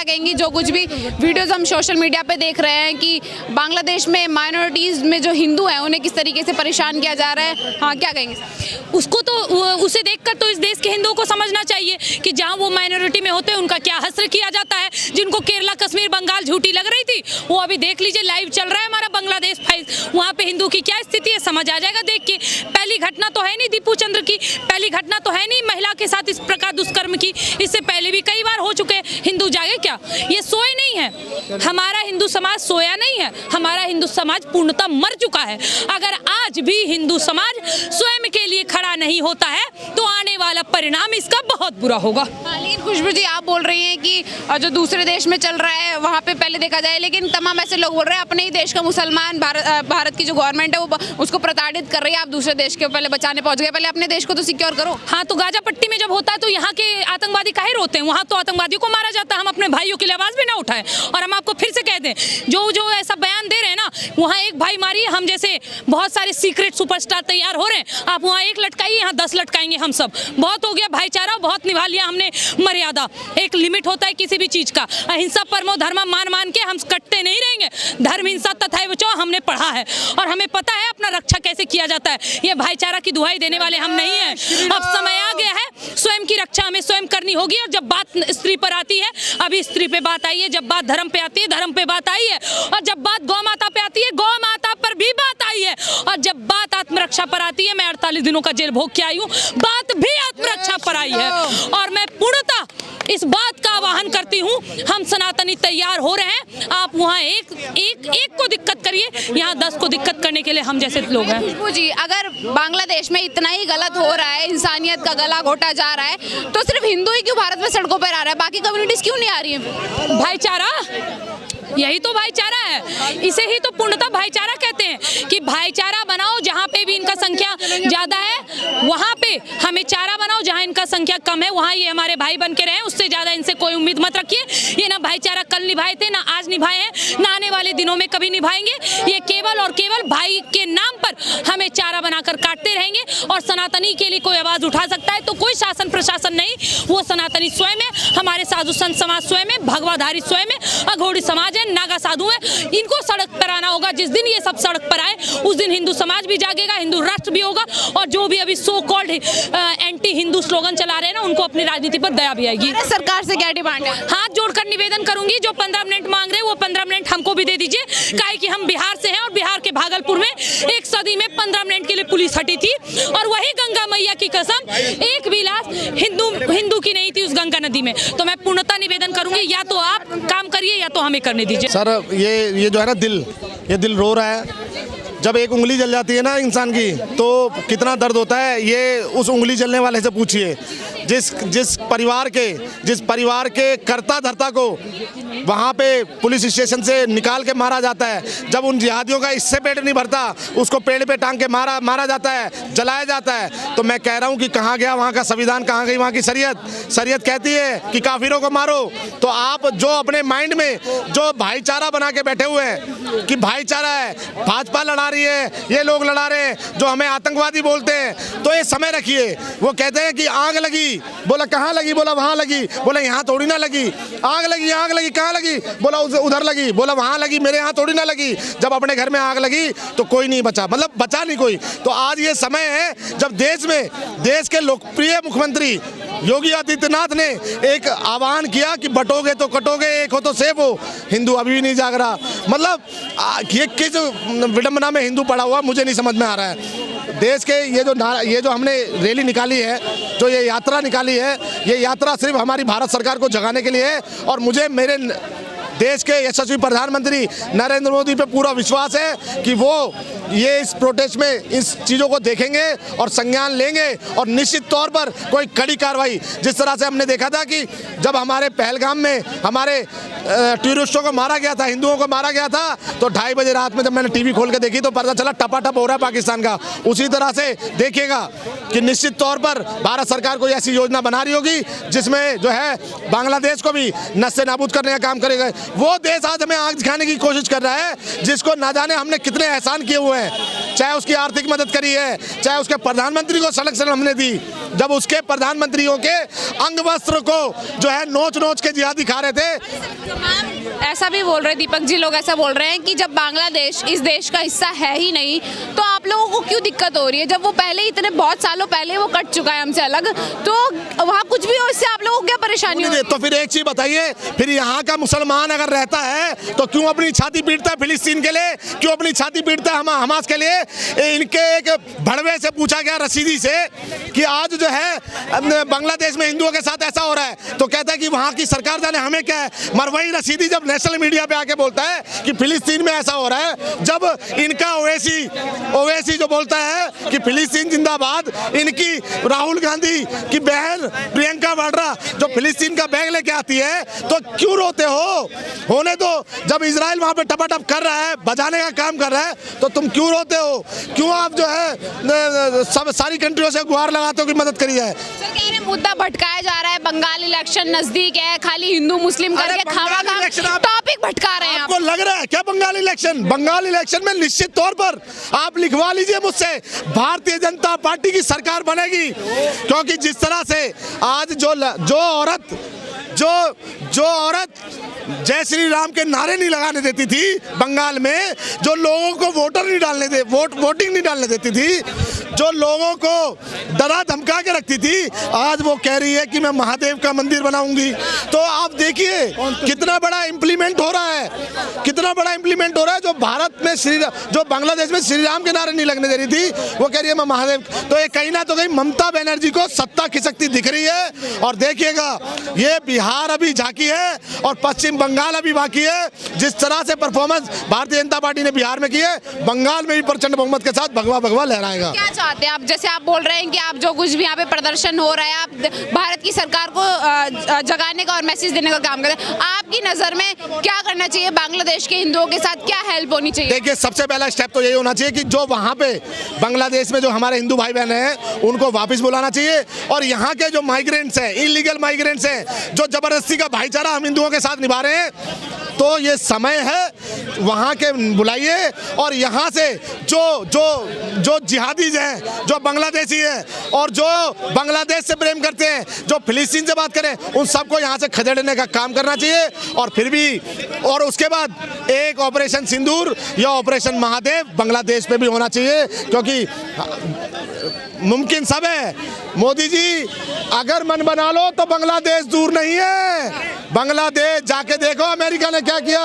क्या कहेंगी, जो कुछ भी वीडियोस हम सोशल मीडिया पे देख रहे हैं कि बांग्लादेश में माइनॉरिटीज़ में जो हिंदू हैं उन्हें किस तरीके से परेशान किया जा रहा है, हाँ क्या कहेंगे? उसको तो उसे देखकर तो इस देश के हिंदुओं को समझना चाहिए कि जहाँ वो माइनॉरिटी में होते हैं उनका क्या हश्र किया जाता है। जिनको केरला, कश्मीर, बंगाल झूठी लग रही थी, वो अभी देख लीजिए, लाइव चल रहा है हमारा बांग्लादेश फाइल, वहाँ पे हिंदू की क्या स्थिति है समझ आ जाएगा देख के। पहली घटना तो है नहीं दीपू चंद्र की, पहली घटना तो है नहीं महिला के साथ इस प्रकार दुष्कर्म की, इससे पहले भी कई बार हो चुके हैं। हिंदू जागे क्या? ये सोए नहीं है, हमारा हिंदू समाज सोया नहीं है, हमारा हिंदू समाज पूर्णतः मर चुका है। अगर आज भी हिंदू समाज स्वयं के लिए खड़ा नहीं होता है तो आने वाला परिणाम इसका बहुत बुरा होगा। लेकिन खुशबू जी, आप बोल रही हैं कि जो दूसरे देश में चल रहा है वहाँ पे पहले देखा जाए, लेकिन तमाम ऐसे लोग बोल रहे हैं अपने ही देश का मुसलमान, भारत की जो गवर्नमेंट है वो उसको प्रताड़ित कर रही है, आप दूसरे देश के पहले बचाने पहुंच गए, पहले अपने देश को तो सिक्योर करो। हाँ, तो गाजा पट्टी में जब होता है तो यहाँ के आतंकवादी काहे रोते हैं? वहाँ तो आतंकवादियों को मारा जाता है, हम अपने भाइयों के लिए आवाज भी ना उठाएं। और हम आपको फिर से कह दें, जो ऐसा बयान दे रहे हैं ना, वहाँ एक भाई मारिए, हम जैसे बहुत सारे सीक्रेट सुपरस्टार तैयार हो रहे हैं, आप वहाँ एक लटकाइए, यहाँ 10 लटकाएंगे हम सब। बहुत हो गया भाईचारा, बहुत निभा लिया हमने मर्यादा। एक लिमिट होता है किसी भी चीज का। अहिंसा परमो धर्म मान के हम कटते नहीं रहेंगे। धर्म हिंसा तथा बचाओ हमने पढ़ा है और हमें पता है अपना रक्षा कैसे किया जाता है। ये भाईचारा की दुहाई देने वाले हम नहीं हैं। अब समय आ गया है, स्वयं की रक्षा हमें स्वयं करनी होगी। और जब बात स्त्री पर आती है, अभी स्त्री पे बात आई है, जब बात धर्म पे आती है, धर्म पे बात आई है, और जब बात गौ माता पे आती है, गौ माता पर भी बात आई है, और जब बात आत्मरक्षा पर आती है, मैं 48 दिनों का जेल भोग के आई हूँ, बात भी आत्मरक्षा पर आई है। और मैं पूर्णतः इस बात का आह्वान करती हूँ, हम सनातनी तैयार हो रहे हैं। आप वहाँ एक को दिक्कत करिए, यहाँ 10 को दिक्कत करने के लिए हम जैसे लोग हैं। खुशबू जी, अगर बांग्लादेश में इतना ही गलत हो रहा है, इंसानियत का गला घोटा जा रहा है, तो सिर्फ हिंदू ही क्यों भारत में सड़कों पर आ रहा है, बाकी कम्युनिटीज क्यों नहीं आ रही है? भाईचारा, यही तो भाईचारा है, इसे ही तो पूर्णतः भाईचारा कहते हैं कि भाईचारा बनाओ। जहाँ पे भी इनका संख्या ज्यादा है वहाँ पे हमें चारा बनाओ, जहाँ इनका संख्या कम है वहाँ ये हमारे भाई बन के रहे। उससे ज्यादा इनसे कोई उम्मीद मत रखिए। ये ना भाईचारा कल निभाए थे, ना आज निभाए हैं, ना आने वाले दिनों में कभी निभाएंगे। ये केवल और केवल भाई के नाम पर हमें चारा बनाकर काटते रहेंगे। और सनातनी के लिए कोई आवाज उठा सकता है तो कोई शासन प्रशासन नहीं, वो सनातनी स्वयं है, हमारे साधु संत समाज स्वयं है, भगवाधारी स्वयं है, अघोरी समाज है, नागा साधु है। इनको सड़क पर आना होगा। जिस दिन ये सब सड़क पर आए उस दिन हिंदू समाज भी जागेगा, हिंदू राष्ट्र भी होगा। और जो भी अभी so called anti Hindu slogan चला रहे हैं ना, उनको अपनी राजनीति पर दया भी आएगी। सरकार से क्या डिमांड है? हाथ जोड़कर निवेदन करूंगी, जो 15 मिनट मांग रहे हैं वो 15 मिनट हमको भी दे दीजिए। काहे कि हम बिहार से हैं और बिहार के भागलपुर में एक सदी में 15 मिनट के लिए पुलिस हटी थी और वही गंगा मैया की कसम एक भी लाश हिंदू की नहीं थी उस गंगा नदी में। तो मैं पूर्णतः निवेदन करूंगी, या तो आप काम करिए या तो हमें करने दीजिए। सर, ये जो है ना, ये दिल रो रहा है। जब एक उंगली जल जाती है ना इंसान की, तो कितना दर्द होता है ये उस उंगली जलने वाले से पूछिए। जिस परिवार के कर्ता धर्ता को वहाँ पे पुलिस स्टेशन से निकाल के मारा जाता है, जब उन जिहादियों का इससे पेट नहीं भरता, उसको पेड़ पे टांग के मारा जाता है, जलाया जाता है। तो मैं कह रहा हूँ कि कहाँ गया वहाँ का संविधान, कहाँ गई वहाँ की शरीयत कहती है कि काफिरों को मारो। तो आप जो अपने माइंड में जो भाईचारा बना के बैठे हुए हैं कि भाईचारा है, भाजपा लड़ा रही है, ये लोग लड़ा रहे हैं, जो हमें आतंकवादी बोलते हैं, तो ये समय रखिए। वो कहते हैं कि आग लगी, बोला कहाँ लगी, बोला वहाँ लगी, बोला यहाँ थोड़ी ना लगी। आग लगी कहाँ लगी, बोला उधर लगी, बोला वहाँ लगी, मेरे यहाँ थोड़ी ना लगी। जब अपने घर में आग लगी तो कोई नहीं बचा, मतलब बचा नहीं कोई। तो आज ये समय है जब देश के लोकप्रिय मुख्यमंत्री योगी आदित्यनाथ ने एक आह्वान किया कि बटोगे तो कटोगे, एक हो तो सेफ हो। हिंदू अभी भी नहीं जाग रहा। मतलब ये किस विडंबना में हिंदू पड़ा हुआ मुझे नहीं समझ में आ रहा है। देश के ये जो हमने रैली निकाली है, जो ये यात्रा निकाली है, ये यात्रा सिर्फ हमारी भारत सरकार को जगाने के लिए है। और मुझे मेरे देश के यशस्वी प्रधानमंत्री नरेंद्र मोदी पे पूरा विश्वास है कि वो ये इस प्रोटेस्ट में इस चीज़ों को देखेंगे और संज्ञान लेंगे और निश्चित तौर पर कोई कड़ी कार्रवाई। जिस तरह से हमने देखा था कि जब हमारे पहलगाम में हमारे टूरिस्टों को मारा गया था, हिंदुओं को मारा गया था, तो 2:30 बजे रात में जब मैंने टीवी खोल के देखी तो पता चला टपाटप हो रहा है पाकिस्तान का। उसी तरह से देखिएगा कि निश्चित तौर पर भारत सरकार कोई ऐसी योजना बना रही होगी जिसमें जो है बांग्लादेश को भी नस्से नाबूद करने का काम करेगा। वो देश आज हमें आंख दिखाने की कोशिश कर रहा है जिसको ना जाने हमने कितने एहसान किए हुए हैं। चाहे उसकी आर्थिक मदद करी है, चाहे उसके प्रधानमंत्री को संरक्षण हमने दी, जब उसके प्रधानमंत्रियों के अंग वस्त्र को जो है नोच नोच के जिहादी खा रहे थे। ऐसा भी बोल रहे दीपक जी, लोग ऐसा बोल रहे हैं कि जब बांग्लादेश इस देश का हिस्सा है ही नहीं तो आप लोगों को क्यों दिक्कत हो रही है, जब वो पहले इतने बहुत सालों पहले वो कट चुका है हमसे अलग, तो वहाँ कुछ भी हो इससे आप लोगों को क्या परेशानी हो? तो फिर एक चीज बताइए, फिर यहाँ का मुसलमान अगर रहता है तो क्यों अपनी छाती पीटता है फिलिस्तीन के लिए, क्यों अपनी छाती पीटता है हमास के लिए? इनके एक भड़वे से पूछा गया रशीदी से कि आज जो है बांग्लादेश में हिंदुओं के साथ ऐसा हो रहा है, तो कहता है कि वहाँ की सरकार जाने हमें क्या है। मगर वही रशीदी जब नेशनल मीडिया पे आके बोलता है कि फिलिस्तीन में ऐसा हो रहा है, जब इनका ओवैसी जो बोलता है कि फिलिस्तीन जिंदाबाद, इनकी राहुल गांधी की बहन प्रियंका वाड्रा जो फिलिस्तीन का बैग लेके आती है, तो क्यों रोते हो? होने दो, जब इजराइल वहां पे टपाटप कर रहा है, बजाने का काम कर रहा है, तो तुम क्यों रोते हो? क्यों आप जो है सब सारी कंट्रियों से गुहार लगाते हो कि मदद करी है? सर कह रहे हैं मुद्दा भटकाया जा रहा है, बंगाल इलेक्शन नजदीक है, खाली हिंदू मुस्लिम करके खावा टॉपिक भटका रहे हैं। आपको लग रहा है क्या बंगाल इलेक्शन में निश्चित तौर पर आप लिखवा लीजिए मुझसे, भारतीय जनता पार्टी की सरकार बनेगी, क्योंकि जिस तरह से आज जो औरत जय श्री राम के नारे नहीं लगाने देती थी बंगाल में, जो लोगों को वोटिंग नहीं डालने देती थी, जो लोगों को डरा धमका के रखती थी, आज वो कह रही है कि मैं महादेव का मंदिर बनाऊंगी। तो आप देखिए कितना बड़ा इम्प्लीमेंट हो रहा है, जो भारत में जो बांग्लादेश में श्री राम के नारे नहीं लगने दे रही थी, वो कह रही है मैं महादेव। तो ये कहीं ना तो कहीं ममता बनर्जी को सत्ता खिसकती दिख रही है। और देखिएगा ये बिहार अभी झांकी है और पश्चिम बंगाल अभी बाकी है। जिस तरह से परफॉर्मेंस भारतीय जनता पार्टी ने बिहार में की है, बंगाल में भी प्रचंड बहुमत के साथ भगवा भगवा लहराएगा। क्या चाहते हैं आप? जैसे आप बोल रहे हैं कि आप जो कुछ भी यहाँ पे प्रदर्शन हो रहा है, आप भारत की सरकार को जगाने का और मैसेज देने का काम कर रहे हैं, आपकी नज़र में क्या करना चाहिए? बांग्लादेश के हिंदुओं के साथ क्या हेल्प होनी चाहिए? देखिए सबसे पहला स्टेप तो यही होना चाहिए कि जो वहाँ पे बांग्लादेश में जो हमारे हिंदू भाई बहन हैं उनको वापस बुलाना चाहिए, और यहाँ के जो माइग्रेंट्स हैं, इलीगल माइग्रेंट्स हैं, जो जबरदस्ती का भाईचारा हम हिंदुओं के साथ निभा रहे हैं, तो ये समय है वहाँ के बुलाइए। और यहाँ से जो जिहादीज हैं, जो बांग्लादेशी हैं और जो बांग्लादेश से प्रेम करते हैं, जो फिलिस्तीन से बात करें, उन सबको यहाँ से खदेड़ने का काम करना चाहिए। और उसके बाद एक ऑपरेशन सिंदूर या ऑपरेशन महादेव बांग्लादेश पे भी होना चाहिए, क्योंकि मुमकिन सब है। मोदी जी अगर मन बना लो तो बांग्लादेश दूर नहीं है। बांग्लादेश जाके देखो अमेरिका ने क्या किया,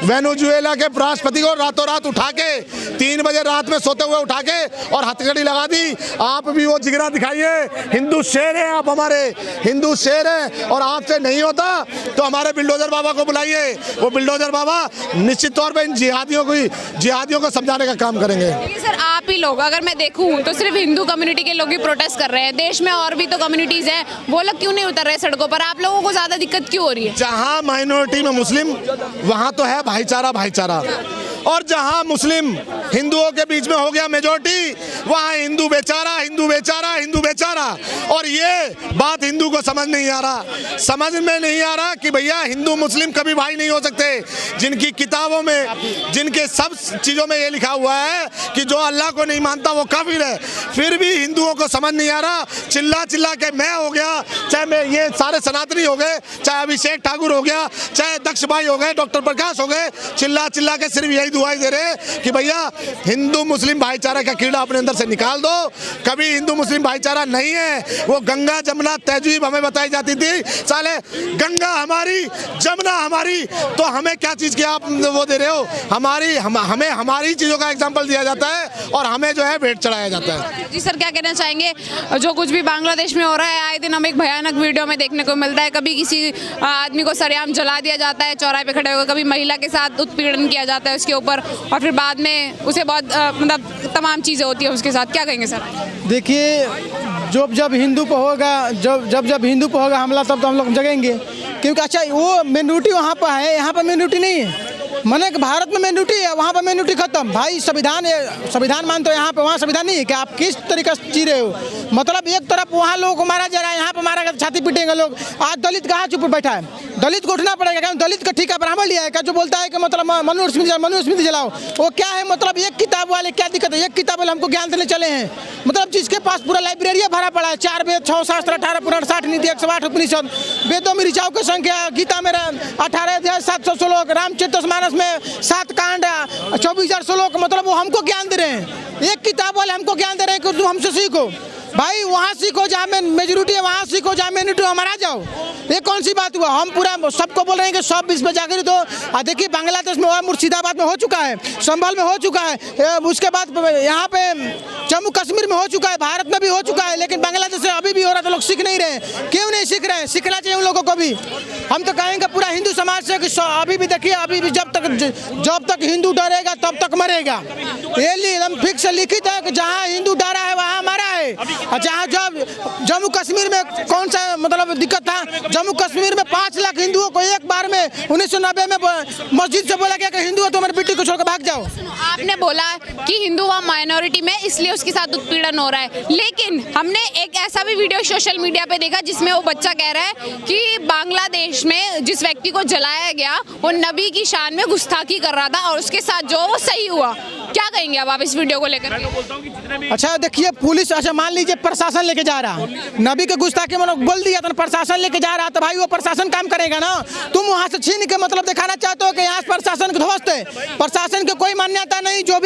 वेनेजुएला के राष्ट्रपति को रातों रात उठा के 3 बजे रात में सोते हुए उठा के और हथकड़ी लगा दी। आप भी वो जिगरा दिखाइए, हिंदू शेर हैं आप, हमारे हिंदू शेर हैं। और आपसे नहीं होता तो हमारे बिल्डोजर बाबा को बुलाइए, वो बिल्डोजर बाबा निश्चित तौर पर इन जिहादियों को समझाने का काम करेंगे। सर आप ही लोग, अगर मैं देखूं तो सिर्फ हिंदू कम्युनिटी के लोग ही प्रोटेस्ट कर रहे हैं, देश में और भी तो कम्युनिटीज हैं, वो लोग क्यों नहीं उतर रहे सड़कों पर? आप लोगों को ज्यादा दिक्कत क्यों हो रही है? जहां माइनॉरिटी में मुस्लिम, वहां तो है भाईचारा, और जहां मुस्लिम हिंदुओं के बीच में हो गया मेजॉरिटी, वहां हिंदू बेचारा। और ये बात हिंदू को समझ में नहीं आ रहा कि भैया हिंदू मुस्लिम कभी भाई नहीं हो सकते। जिनकी किताबों में, जिनके सब चीजों में ये लिखा हुआ है कि जो अल्लाह को नहीं मानता वो काफिर है, फिर भी हिंदुओं को समझ नहीं आ रहा। चिल्ला के मैं हो गया, चाहे मैं ये सारे सनातनी हो गए, चाहे अभिषेक ठाकुर हो गया, चाहे दक्ष भाई हो गए, डॉक्टर प्रकाश हो गए, चिल्ला के सिर्फ यही दुआई दे रहे कि भैया हिंदू मुस्लिम भाईचारा का कीड़ा अपने अंदर से निकाल दो। कभी हिंदू मुस्लिम भाईचारा नहीं है। वो गंगा जमुना तहजीब हमें बताई जाती थी, साले गंगा हमारी जमुना हमारी, तो हमें क्या चीज़ की आप वो दे रहे हो? हमें हमारी चीज़ों का एग्जाम्पल दिया जाता है और हमें जो है भेंट चढ़ाया जाता है। जी सर, क्या कहना चाहेंगे? जो कुछ भी बांग्लादेश में हो रहा है, आए दिन हमें एक भयानक वीडियो में देखने को मिलता है। कभी किसी आदमी को सरेआम जला दिया जाता है चौराहे पे खड़े होकर, कभी महिला के साथ उत्पीड़न किया जाता है उसके ऊपर, और फिर बाद में उसे बहुत मतलब तमाम चीज़ें होती है उसके साथ। क्या कहेंगे सर? देखिए जब हिंदू पे होगा, जब हिंदू पे होगा हमला, तब तो हम लोग जगेंगे, क्योंकि अच्छा वो मिनोरिटी वहाँ पर है, यहाँ पर मिनोरिटी नहीं है। मैंने भारत में मिनोरिटी है, वहाँ पर मिनोरिटी खत्म। भाई संविधान मानते हो यहाँ पे, वहाँ संविधान नहीं है क्या? आप किस तरीके से जी रहे हो? मतलब एक तरफ वहाँ लोगों को मारा जा रहा है, यहाँ पे मारा गया, छाती पीटेंगे लोग। आज दलित कहाँ चुप बैठा है? दलित को उठना पड़ेगा क्या? दलित का ठीका ब्राह्मण लिया है क्या? जो बोलता है कि मतलब मनुस्मृति जलाओ, वो क्या है? मतलब एक किताब वाले क्या दिक्कत है? एक किताब वाले हमको ज्ञान देने चले हैं। मतलब जिसके पास पूरा लाइब्रेरी भरा पड़ा है, 4 वेद 6 शास्त्र 18 पुराण 60 नीति 108 उपनिषद, वेदों में ऋचाओं की संख्या, गीता में 18 अध्याय 700 श्लोक, रामचरितमानस में 7 कांड 24,000 श्लोक। मतलब वो हमको ज्ञान दे रहे हैं, एक किताब वाले हमको ज्ञान दे रहे हैं कि तुम हमसे सीखो। भाई वहाँ सीखो जहाँ में मेजोरिटी है, वहाँ सीखो जहाँ मिनोरिटी हमारा जाओ। ये कौन सी बात हुआ? हम पूरा सबको बोल रहे हैं कि सब इसमें जागृत हो। देखिए बांग्लादेश में हुआ, मुर्शिदाबाद में हो चुका है, संभल में हो चुका है, उसके बाद यहाँ पे जम्मू कश्मीर में हो चुका है, भारत में भी हो चुका है। लेकिन बांग्लादेश से अभी भी हो रहा है, तो लोग सीख नहीं रहे। क्यों नहीं सीख रहे? सीखना चाहिए उन लोगों को भी। हम तो कहेंगे पूरा हिंदू समाज से कि अभी भी देखिए, अभी भी जब तक हिंदू डरेगा तब तक मरेगा। ये एकदम फिक्स लिखित है कि जहाँ हिंदू डरा है वहाँ मरा है। जहाँ जब जम्मू कश्मीर में कौन सा मतलब दिक्कत था? जम्मू कश्मीर में 5 लाख हिंदुओं को एक बार में 1990 में मस्जिद से बोला गया कि हिंदू है तो हमारी बेटी को छोड़कर भाग जाओ। आपने बोला कि हिंदू वहाँ माइनॉरिटी में, इसलिए उसके साथ उत्पीड़न हो रहा है। लेकिन हमने एक ऐसा भी वीडियो सोशल मीडिया पे देखा जिसमें वो बच्चा कह रहा है कि बांग्लादेश में जिस व्यक्ति को जलाया गया वो नबी की शान में गुस्ताखी कर रहा था और उसके साथ जो वो सही हुआ। क्या कहेंगे अब आप इस वीडियो को लेकर? अच्छा देखिए, पुलिस, अच्छा मान लीजिए प्रशासन लेके जा रहा, नबी के गुस्ताखी मतलब बोल दिया तो प्रशासन लेके जा रहा, तो भाई वो प्रशासन काम करेगा ना। तुम वहाँ से छीन के मतलब दिखाना चाहते हो कि यहाँ प्रशासन ध्वस्त है। प्रशासन की कोई मान्यता नहीं, जो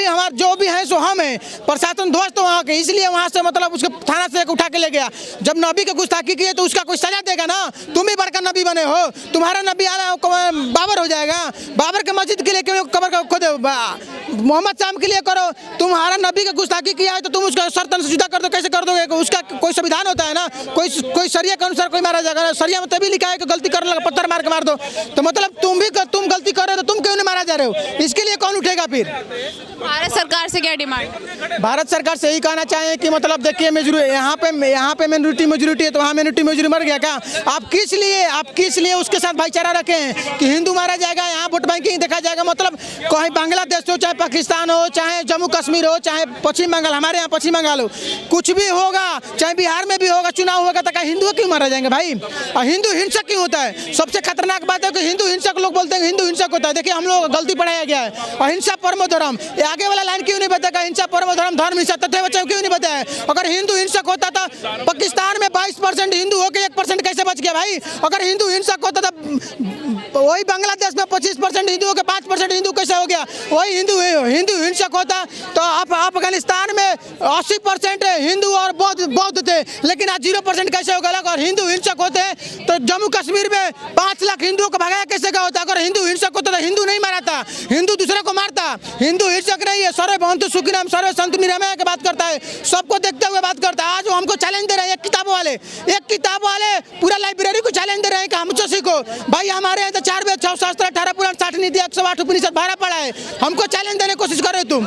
भी है सो हम है। प्रशासन ध्वस्त वहाँ के, इसलिए वहाँ से मतलब उसके थाना से उठा के ले गया। जब नबी के गुस्ताखी किए तो उसका कोई सजा देगा ना। तुम ही बड़का नबी बने हो, तुम्हारा नबी आला बाबर हो जाएगा। बाबर के मस्जिद के लिए क्यों कबर खोदे? मोहम्मद शाम के लिए करो। तुम्हारा नबी के गुस्ताखी किया है तो तुम उसका सर तन से जुदा कर दो, कैसे कर दोगे? उसका कोई संविधान होता है ना, कोई शरिया के अनुसार कोई मारा जाएगा। शरिया में तभी लिखा है कि गलती करने लगा पत्थर मार के मार दो। तो मतलब तुम गलती कर रहे हो तो तुम क्यों नहीं मारा जा रहे हो? इसके लिए कौन उठेगा फिर? भारत सरकार से क्या डिमांड? भारत सरकार से यही कहना चाहें कि मतलब देखिए यहाँ पे मेजोरिटी है तो वहाँ मेजोरिटी मर गया क्या? आप किस लिए उसके साथ भाईचारा रखे हैं कि हिंदू मारा जाएगा, यहाँ वोट बैंकिंग देखा जाएगा? मतलब कहीं बांग्लादेश हो, चाहे पाकिस्तान हो, चाहे जम्मू कश्मीर हो, चाहे पश्चिम बंगाल, हमारे यहाँ पश्चिम बंगाल हो, कुछ भी होगा, चाहे बिहार में भी होगा, चुनाव होगा, तो क्या हिंदू क्यों मारा जाएंगे भाई? और हिंदू हिंसक क्यों होता है? सबसे खतरनाक बात है कि हिंदू हिंसक, लोग बोलते हैं हिंदू हिंसक होता है। देखिए हम लोग गलती पढ़ाया गया है। अहिंसा परमो धर्म, ये आगे वाला लाइन क्यों नहीं बताया? अहिंसा परमो धर्म, धर्म हिंसा तथ्य बचाओ क्यों नहीं बताया? अगर हिंदू हिंसक होता था, पाकिस्तान में 22% हिंदू हो के 1% कैसे बच गया भाई? अगर हिंदू हिंसक होता था, वही बांग्लादेश में 25% हिंदू हो के 5% हिंदू कैसे हो गया? वही हिंदू हिंसक होता तो अफगानिस्तान में 80% हिंदू और बौद्ध थे, लेकिन आज 0% कैसे हो गया? अगर हिंदू हिंसक होते तो जम्मू कश्मीर में 5 लाख हिंदुओं को भगाया कैसे का होता? अगर हिंदू हिंसक होता तो हिंदू नहीं मारता, हिंदू दूसरे को मारता। हिंदू हिंसक नहीं है, सर्वे भवन्तु सुखिनः सर्वे सन्तु निरामया की बात करता है, सबको देखते हुए बात करता है। आज वो हमको चैलेंज दे रहे हैं, एक किताब वाले पूरा लाइब्रेरी को चैलेंज दे रहे हैं कि हमसे सीखो। भाई हमारे यहाँ तो 4 वेद 6 शास्त्र 18 पुराण 60 नीति 108 उपनिषद भरा पड़ा है, हमको चैलेंज देने की कोशिश कर रहे हो तुम।